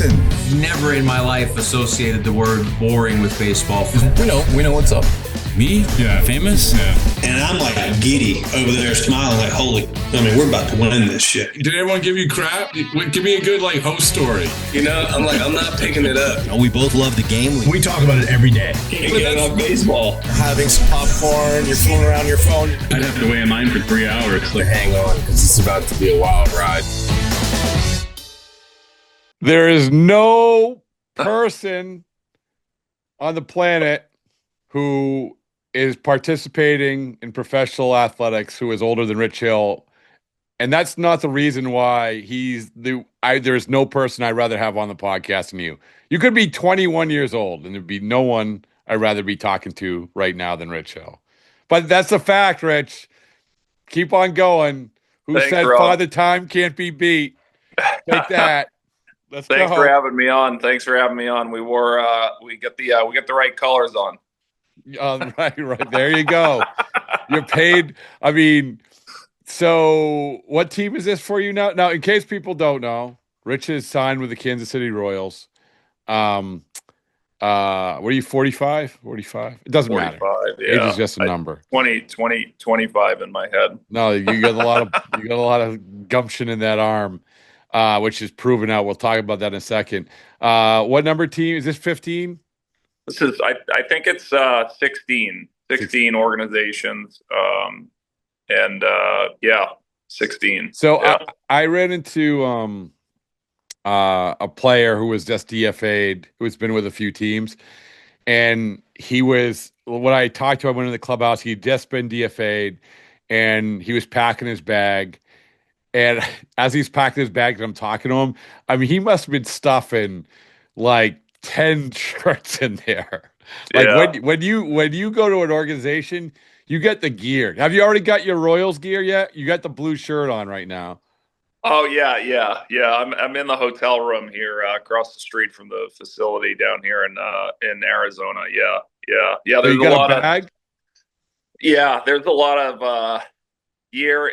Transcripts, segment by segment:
listen. Never in my life associated the word boring with baseball. We know what's up. Me? Yeah. Famous? Yeah. And I'm like giddy over there smiling like, we're about to win this shit. Did everyone give you crap? Give me a good host story. I'm not picking it up. We both love the game. We talk about it every day. Can't get enough baseball. Having some popcorn, you're fooling around your phone. I'd have to wait in line for 3 hours. Hang on, because it's about to be a wild ride. There is no person on the planet who is participating in professional athletics who is older than Rich Hill. And that's not the reason why there's no person I'd rather have on the podcast than you. You could be 21 years old and there'd be no one I'd rather be talking to right now than Rich Hill. But that's a fact, Rich. Keep on going. Thanks, said Rob. Father Time can't be beat? Take that. Let's Thanks go. for having me on. We get the right colors on. Right. There you go. You're paid. I mean, so what team is this for you now? Now, in case people don't know, Rich is signed with the Kansas City Royals. What are you, 45? 45? It doesn't 45, matter. yeah. Age is just a number. 25 in my head. No, you got a lot of gumption in that arm, which is proven out. We'll talk about that in a second. What number team is this? 15? This is I think it's 16 organizations. 16. So yeah. I ran into a player who was just DFA'd, who's been with a few teams, and when I talked to him, I went in the clubhouse, he'd just been DFA'd, and he was packing his bag. And as he's packing his bag, and I'm talking to him, I mean, he must have been stuffing like 10 shirts in there. Like when you go to an organization, you get the gear. Have you already got your Royals gear yet? You got the blue shirt on right now. Oh yeah. I'm in the hotel room here across the street from the facility down here in Arizona. Yeah. There's a bag. There's a lot of gear.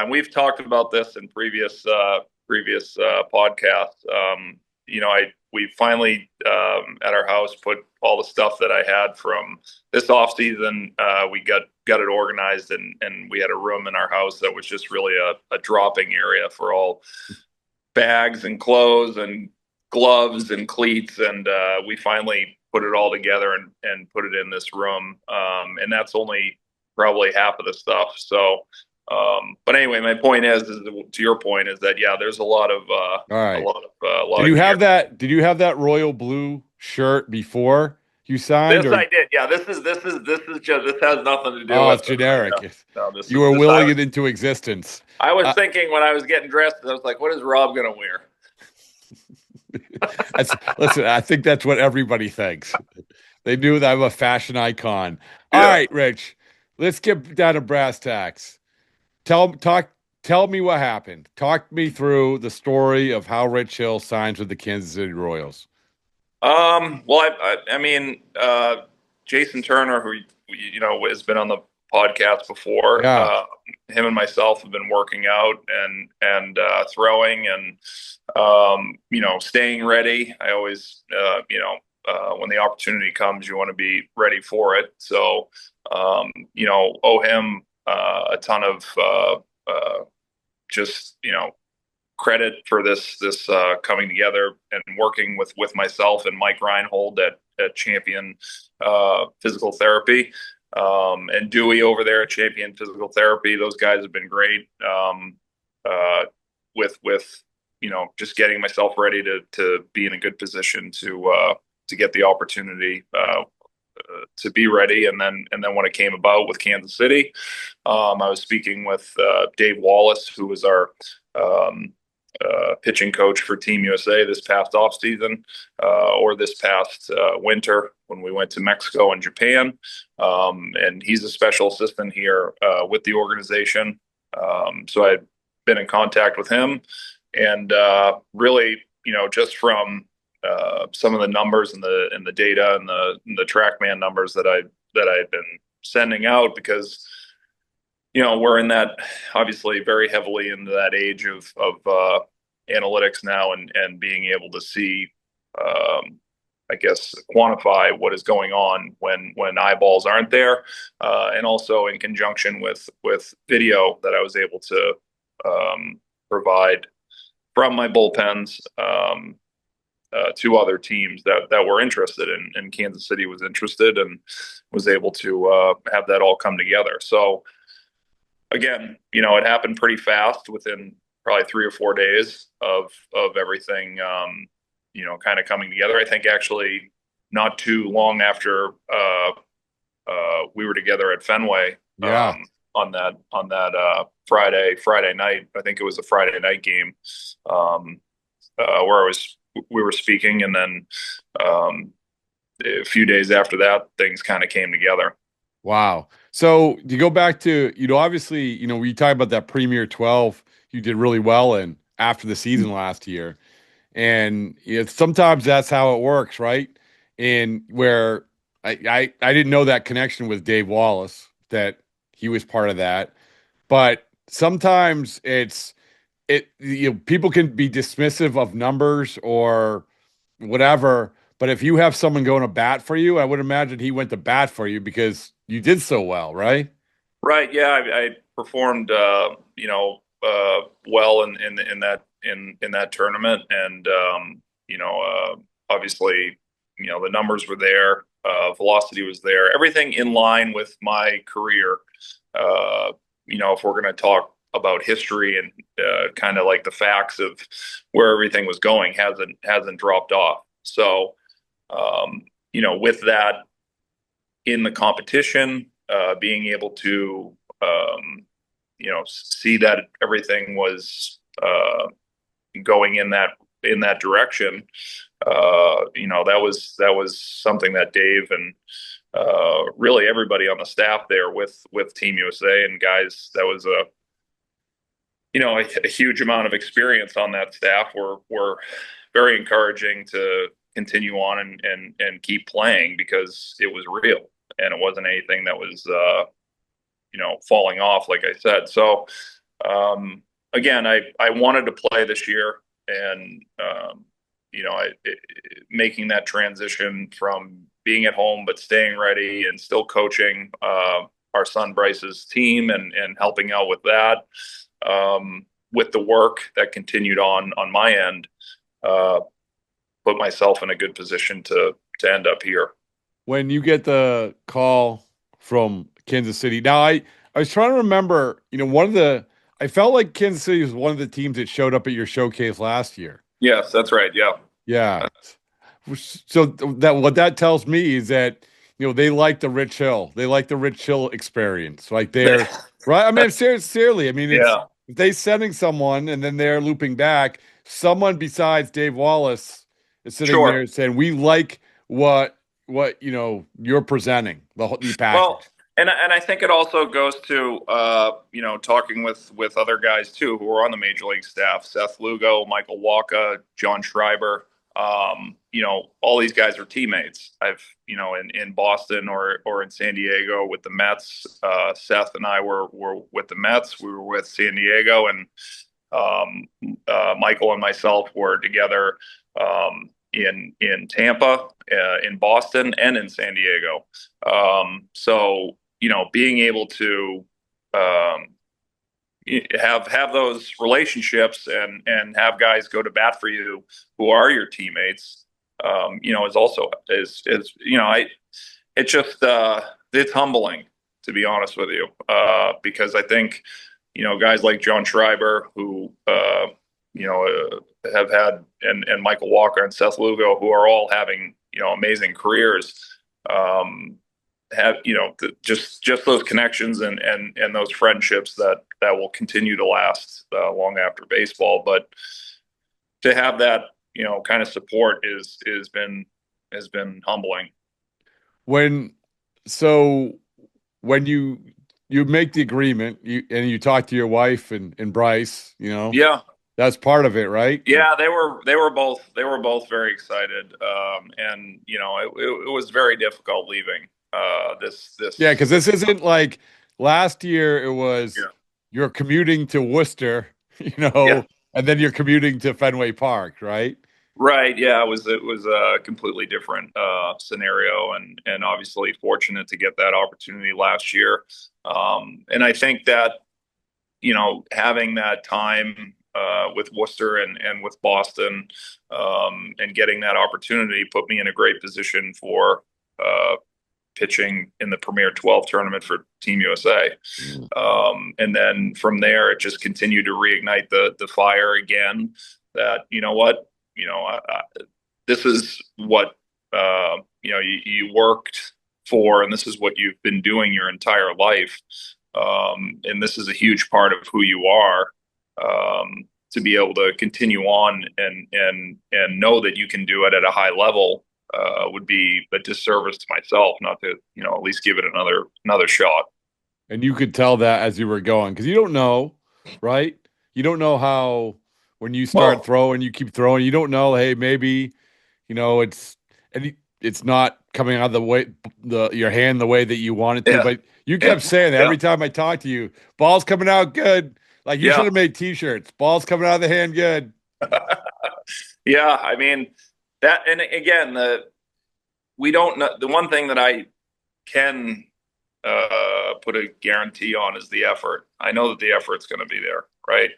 We've talked about this in previous podcasts. We finally at our house put all the stuff that I had from this off season. We got it organized, and we had a room in our house that was just really a dropping area for all bags and clothes and gloves and cleats. And we finally put it all together and put it in this room. And that's only probably half of the stuff. So, but anyway, my point is to your point is that, there's a lot of, all right. a lot Did you have that? Did you have that royal blue shirt before you signed? I did. Yeah. This has nothing to do with it's generic. No, you were willing it into existence. I was thinking when I was getting dressed, I was like, what is Rob going to wear? Listen, I think that's what everybody thinks. They knew that I'm a fashion icon. All right, Rich, let's get down to brass tacks. Tell me what happened. Talk me through the story of how Rich Hill signs with the Kansas City Royals. Well, I mean, Jason Turner, who has been on the podcast before. Yeah. Him and myself have been working out and throwing and staying ready. I always when the opportunity comes, you want to be ready for it. So owe him a ton of credit for this coming together and working with myself and Mike Reinhold at Champion Physical Therapy, and Dewey over there at Champion Physical Therapy. Those guys have been great with just getting myself ready to be in a good position to get the opportunity to be ready. And then when it came about with Kansas City, I was speaking with Dave Wallace, who was our pitching coach for Team USA this past offseason, or this past winter when we went to Mexico and Japan. And he's a special assistant here with the organization. So I'd been in contact with him, and really, just from some of the numbers and the data and the TrackMan numbers that I've been sending out, because we're in that, obviously very heavily into that age of analytics now, and being able to see I guess, quantify what is going on when eyeballs aren't there, and also in conjunction with video that I was able to provide from my bullpens to other teams that were interested, and Kansas City was interested and was able to have that all come together. So again, it happened pretty fast within probably 3 or 4 days of everything, kind of coming together. I think actually not too long after we were together at Fenway. Yeah. On that Friday night. I think it was a Friday night game where we were speaking, and then a few days after that, things kind of came together. Wow. So you go back to, obviously, we talk about that Premier 12 you did really well in after the season last year. And sometimes that's how it works, right? And where I didn't know that connection with Dave Wallace, that he was part of that. But sometimes people can be dismissive of numbers or whatever. But if you have someone going to bat for you, I would imagine he went to bat for you because you did so well, right? Right. Yeah. I performed, well in that tournament, and obviously, the numbers were there, velocity was there, everything in line with my career. If we're going to talk about history and kind of like the facts of where everything was going, hasn't dropped off. So, with that in the competition, being able to, see that everything was going in that direction, that was something that Dave and really everybody on the staff there with Team USA and guys, that was a huge amount of experience on that staff were very encouraging to continue on and keep playing, because it was real and it wasn't anything that was falling off, like I said. So again, I wanted to play this year, and making that transition from being at home but staying ready and still coaching our son Bryce's team and helping out with that, with the work that continued on my end, put myself in a good position to end up here. When you get the call from Kansas City, now I was trying to remember, I felt like Kansas City was one of the teams that showed up at your showcase last year. Yes, that's right. Yeah. Yeah. So what that tells me is that, they like the Rich Hill. They like the Rich Hill experience. Like they're right. I mean, sincerely, I mean, it's, if they sending someone and then they're looping back, someone besides Dave Wallace is sitting there saying, we like what you're presenting, the package. Well, and I think it also goes to talking with other guys too who are on the major league staff: Seth Lugo, Michael Walker, John Schreiber. All these guys are teammates. I've in Boston or in San Diego with the Mets. Seth and I were with the Mets. We were with San Diego, and Michael and myself were together in Tampa, in Boston, and in San Diego. So being able to have those relationships and have guys go to bat for you who are your teammates, is also it's humbling, to be honest with you, because I think guys like John Schreiber, who have had, and Michael Walker and Seth Lugo, who are all having amazing careers, have just those connections and those friendships that will continue to last long after baseball. But to have that kind of support has been humbling. When you make the agreement, you talk to your wife and Bryce, yeah, that's part of it, right? Yeah, they were both very excited, and it was very difficult leaving this. Yeah, because this isn't like last year. It was you're commuting to Worcester, and then you're commuting to Fenway Park, right? Right. Yeah. It was a completely different scenario, and obviously fortunate to get that opportunity last year. And I think that having that time with Worcester and with Boston, and getting that opportunity put me in a great position for pitching in the Premier 12 tournament for Team USA. And then from there, it just continued to reignite the fire again. That this is what you worked for, and this is what you've been doing your entire life. And this is a huge part of who you are. To be able to continue on and know that you can do it at a high level would be a disservice to myself not to at least give it another shot. And you could tell that as you were going, because you don't know, right? You don't know how when you start throwing, you keep throwing. You don't know, hey, maybe it's not coming out of the way your hand the way that you want it to. Yeah. But you kept saying that every time I talked to you, ball's coming out good. Like you should have made T-shirts. Ball's coming out of the hand good. Yeah, I mean that, and again, we don't know. The one thing that I can put a guarantee on is the effort. I know that the effort's going to be there, right?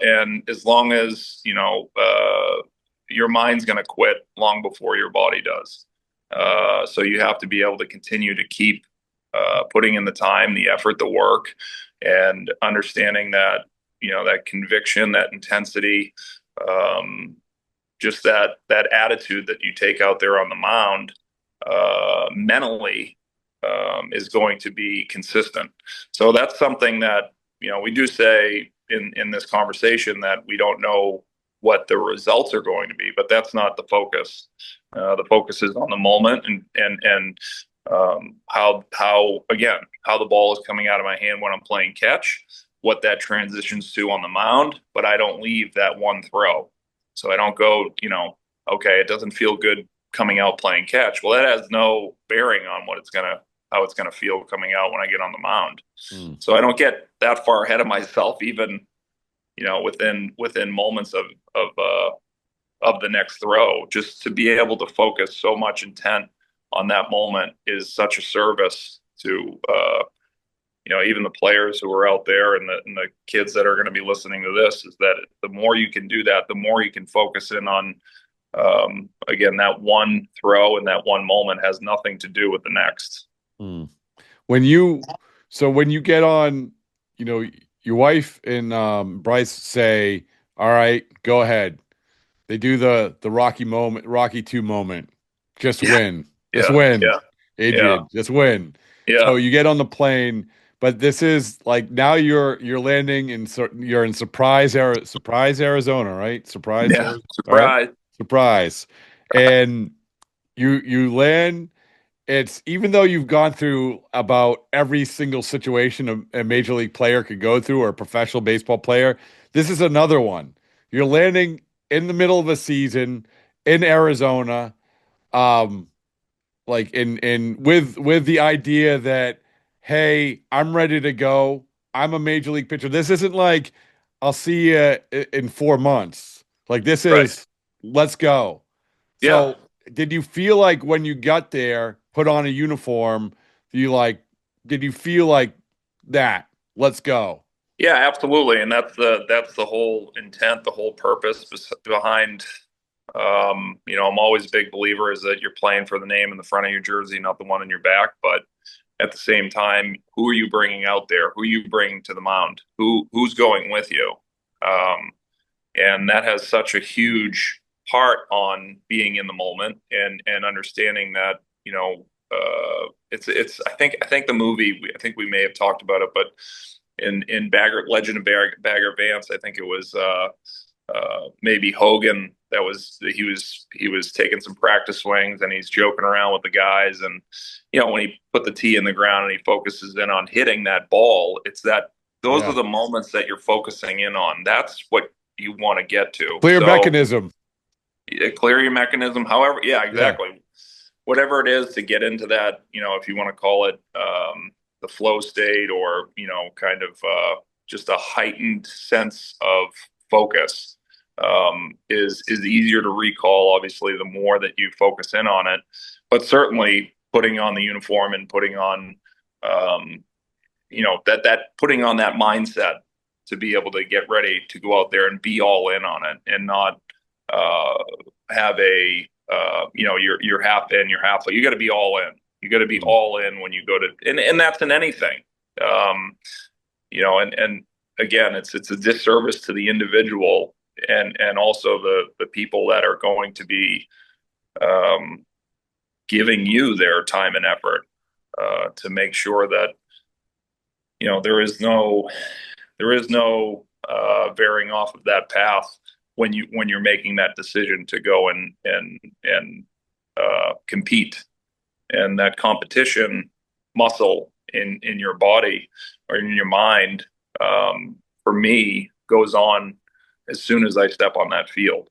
And as long as your mind's going to quit long before your body does. So you have to be able to continue to keep putting in the time, the effort, the work, and understanding that that conviction, that intensity, just that attitude that you take out there on the mound mentally is going to be consistent. So that's something that we do say in this conversation, that we don't know what the results are going to be, but that's not the focus. The focus is on the moment and how the ball is coming out of my hand when I'm playing catch, what that transitions to on the mound, but I don't leave that one throw. So I don't go, okay, it doesn't feel good coming out playing catch. Well, that has no bearing on how it's gonna feel coming out when I get on the mound. So I don't get that far ahead of myself, even within moments of the next throw. Just to be able to focus so much intent on that moment is such a service to even the players who are out there and the kids that are going to be listening to this, is that the more you can do that, the more you can focus in on again, that one throw and that one moment has nothing to do with the next. When you get on, your wife and Bryce say, all right, go ahead. They do the Rocky 2 moment. Just win. Just win. Adrian, just win. Yeah. So you get on the plane, but this is like now you're landing you're in Surprise, Arizona, right? Surprise. Yeah. Surprise. Right? Surprise. And you land. It's even though you've gone through about every single situation a major league player could go through, or a professional baseball player, this is another one. You're landing in the middle of a season in Arizona, like with the idea that, hey, I'm ready to go. I'm a major league pitcher. This isn't like I'll see you in 4 months. Like this is let's go. So did you feel like when you got there, put on a uniform, did you feel like that? Let's go. Yeah, absolutely. And that's the whole intent, the whole purpose behind, I'm always a big believer is that you're playing for the name in the front of your jersey, not the one in your back. But at the same time, who are you bringing out there? Who are you bringing to the mound? Who's going with you? And that has such a huge part on being in the moment and understanding that, it's I think the movie, I think we may have talked about it, but in Legend of Bagger Vance, I think it was maybe Hogan he was taking some practice swings and he's joking around with the guys, and when he put the tee in the ground and he focuses in on hitting that ball, those are the moments that you're focusing in on. That's what you want to get to. Clear mechanism. Clear your mechanism. However, exactly. Yeah. Whatever it is to get into that, if you want to call it the flow state, or kind of just a heightened sense of focus. is easier to recall. Obviously, the more that you focus in on it, but certainly putting on the uniform and putting on, that putting on that mindset to be able to get ready to go out there and be all in on it and not have you're half in, you're half. You got to be all in. You got to be all in when you go to, and that's in anything. And again, it's a disservice to the individual and also the people that are going to be giving you their time and effort to make sure that there is no veering off of that path when you're making that decision to go and compete. And that competition muscle in your body or in your mind, for me, goes on as soon as I step on that field,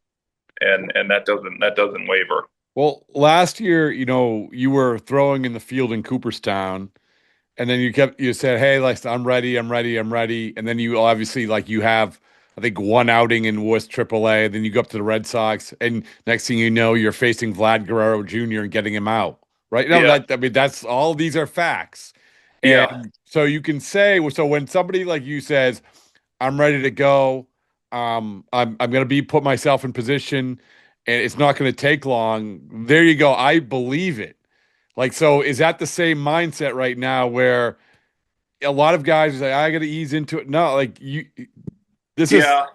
and that doesn't waver. Well, last year, you were throwing in the field in Cooperstown, and then you said, "Hey, like I'm ready, I'm ready, I'm ready," and then you obviously you have, I think, one outing in Worcester Triple-A. Then you go up to the Red Sox, and next thing you know, you're facing Vlad Guerrero Jr. and getting him out. Right? No, Yeah. that's all. These are facts, Yeah. and so you can say, so when somebody like you says, "I'm ready to go," I'm going to put myself in position, and it's not going to take long. There you go. I believe it. So is that the same mindset right now where a lot of guys say, I got to ease into it? No,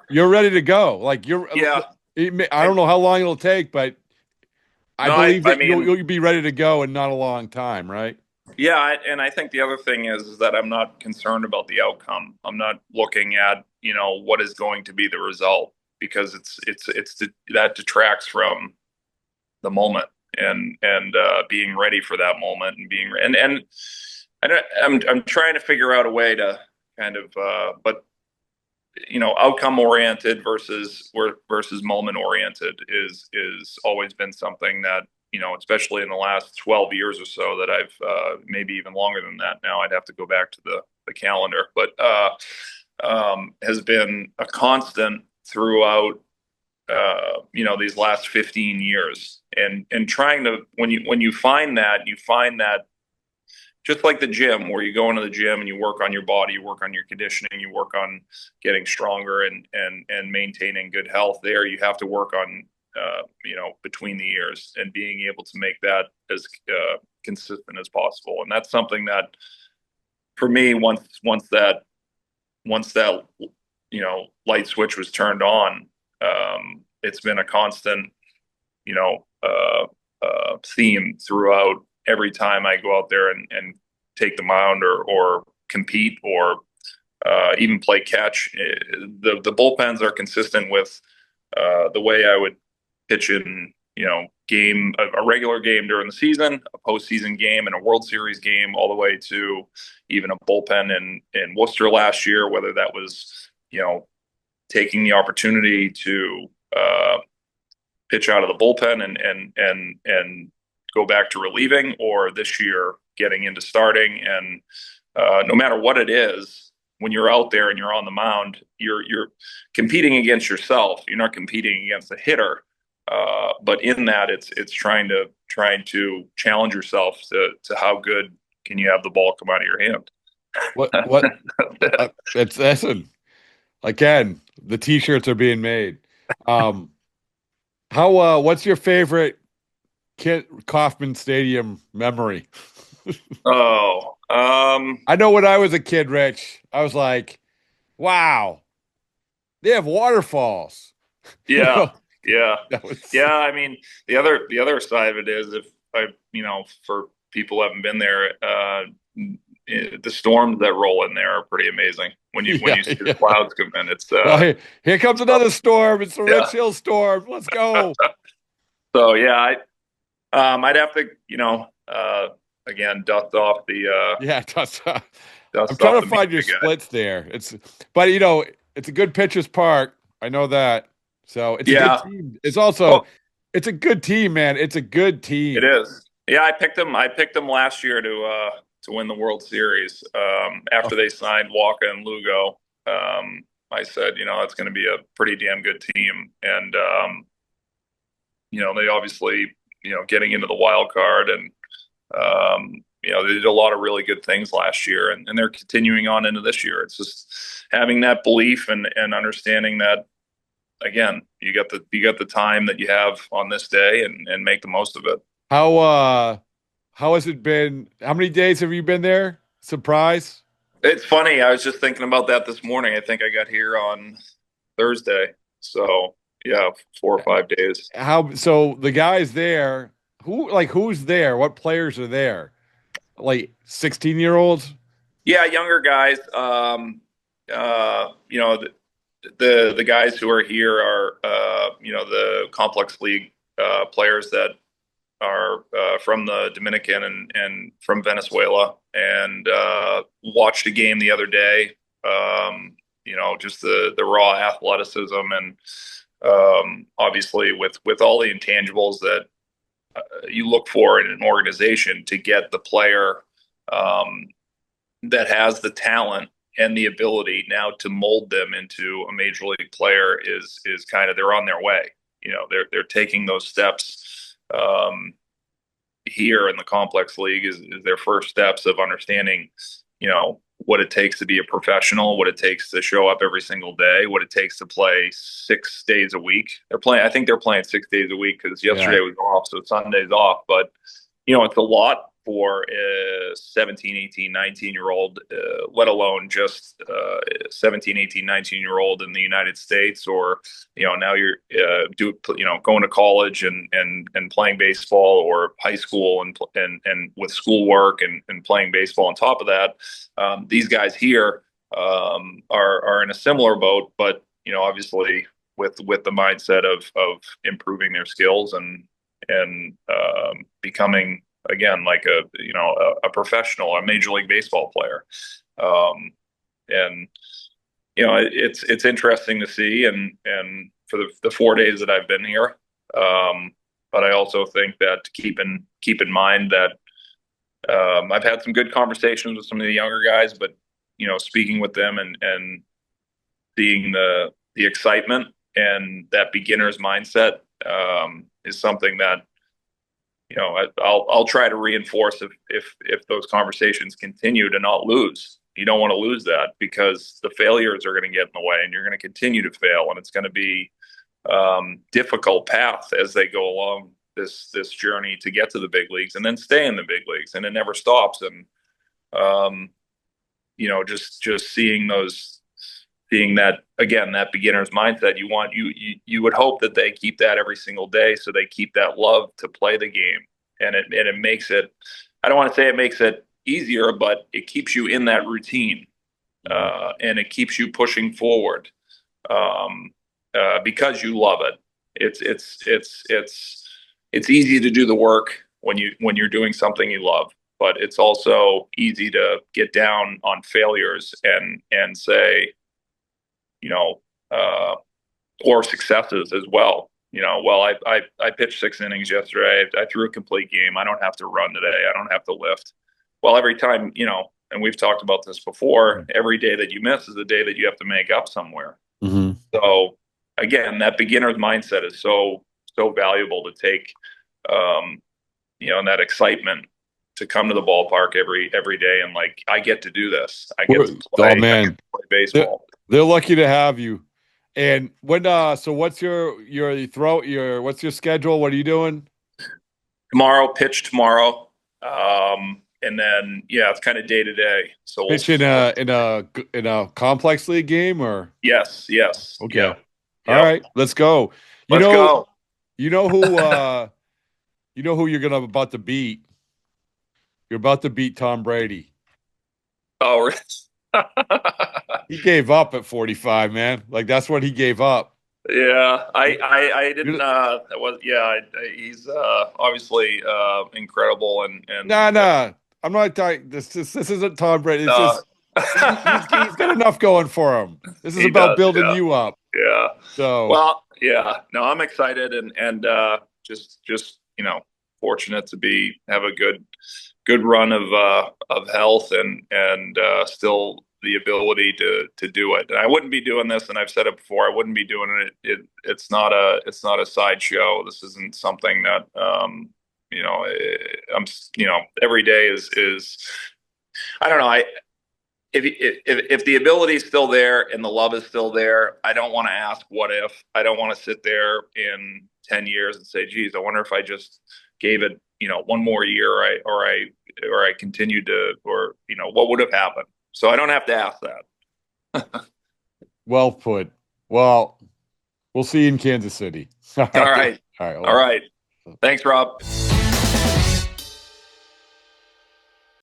you're ready to go. Yeah. I don't know how long it'll take, but I believe that you'll be ready to go in not a long time, right? Yeah, and I think the other thing is that I'm not concerned about the outcome. I'm not looking at what is going to be the result, because that detracts from the moment and being ready for that moment and being and I'm trying to figure out a way to kind of but outcome oriented versus moment oriented is always been something that especially in the last 12 years or so that I've maybe even longer than that now. I'd have to go back to the calendar, but has been a constant throughout these last 15 years, and trying to when you find that just like the gym, where you go into the gym and you work on your body, you work on your conditioning, you work on getting stronger and maintaining good health. There, you have to work on between the years and being able to make that as consistent as possible. And that's something that, for me, once that light switch was turned on, it's been a constant theme throughout. Every time I go out there and take the mound or compete or even play catch, the bullpens are consistent with the way I would pitch in a regular game during the season, a postseason game, and a World Series game, all the way to even a bullpen in Worcester last year. Whether that was taking the opportunity to pitch out of the bullpen and go back to relieving, or this year getting into starting. And no matter what it is, when you're out there and you're on the mound, you're competing against yourself. You're not competing against the hitter, but in that, it's trying to challenge yourself to how good can you have the ball come out of your hand. It's listen. Again, the T-shirts are being made. What's your favorite Kit Kauffman Stadium memory? I know when I was a kid, Rich, I was like, wow, they have waterfalls. Yeah. Yeah. I mean, the other side of it is, if for people who haven't been there, the storms that roll in there are pretty amazing. When you see the clouds come in, it's here comes another storm. It's the Rich Hill storm. Let's go. So I'd have to again dust off the dust off. I'm trying to find your splits there. But it's a good pitcher's park. I know that. So it's a good team. It's also it's a good team, man. It's a good team. It is. Yeah, I picked them last year to win the World Series after they signed Walker and Lugo. I said, it's going to be a pretty damn good team. And, they obviously, getting into the wild card and, they did a lot of really good things last year and they're continuing on into this year. It's just having that belief and understanding that, again, you got the time that you have on this day and make the most of it. How has it been? How many days have you been there? Surprise. It's funny. I was just thinking about that this morning. I think I got here on Thursday. So yeah, 4 or 5 days. So the guys there, who's there? What players are there? Like 16-year-olds? Yeah, younger guys. The guys who are here are the complex league players that are from the Dominican and from Venezuela, and watched a game the other day. Just the raw athleticism and obviously with all the intangibles that you look for in an organization to get the player that has the talent and the ability now to mold them into a major league player is kind of, they're on their way. They're taking those steps here in the complex league is their first steps of understanding, what it takes to be a professional, what it takes to show up every single day, what it takes to play 6 days a week. I think they're playing 6 days a week because yesterday was off, so Sunday's off. But, it's a lot for a 17, 18, 19-year-old, let alone just 17, 18, 19-year-old in the United States, or, now you're going to college and playing baseball, or high school and with schoolwork and playing baseball on top of that. These guys here are in a similar boat, but, obviously with the mindset of improving their skills and becoming, again, like a professional, a major league baseball player. It's interesting to see and for the 4 days that I've been here. But I also think that to keep in mind that I've had some good conversations with some of the younger guys, but speaking with them and seeing the excitement and that beginner's mindset is something that I'll try to reinforce if those conversations continue, to not lose. You don't want to lose that, because the failures are going to get in the way and you're going to continue to fail, and it's going to be difficult path as they go along this journey to get to the big leagues and then stay in the big leagues, and it never stops. And just seeing that, again, that beginner's mindset, you would hope that they keep that every single day, so they keep that love to play the game, and it makes it, I don't want to say it makes it easier, but it keeps you in that routine, and it keeps you pushing forward because you love it. It's easy to do the work when you're doing something you love, but it's also easy to get down on failures and say, or successes as well. I pitched 6 innings yesterday. I threw a complete game. I don't have to run today. I don't have to lift. Well, every time, and we've talked about this before, every day that you miss is a day that you have to make up somewhere. Mm-hmm. So again, that beginner's mindset is so valuable to take, and that excitement to come to the ballpark every day and, like, I get to do this. I get to play, oh man, I get to play baseball. They're lucky to have you. And when so what's your what's your schedule? What are you doing? Pitch tomorrow. And then it's kind of day to day. So pitch in a complex league game, or yes. Okay. Yeah. All right, let's go. Let's go. You know who you're about to beat? You're about to beat Tom Brady. Oh, he gave up at 45, man. Like, that's what he gave up. Yeah, I didn't. He's obviously incredible and. Nah. I'm not talking. This isn't Tom Brady. He's got enough going for him. This is about building you up. Yeah. So. Well, yeah. No, I'm excited and just fortunate to have a good run of health and still the ability to do it. And I wouldn't be doing this, and I've said it before, I wouldn't be doing it. It's not a sideshow. This isn't something that I'm every day is I don't know. If the ability is still there and the love is still there, I don't want to ask what if. I don't want to sit there in 10 years and say, geez, I wonder if I just gave it, one more year, or I continued to, or, what would have happened? So I don't have to ask that. Well put. Well, we'll see you in Kansas City. All right. All right. All right. Thanks, Rob.